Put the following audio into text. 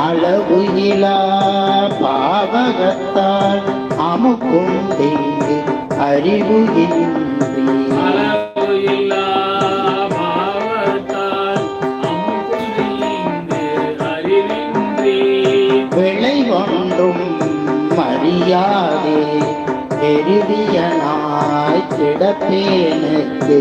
அளவு இலா பாவகத்தால் அமுக்குண்டிங்கு அறிவு இன்றி விளை ஒன்றும் மரியாதே பெருதியனாய் கிடப்பேனுக்கு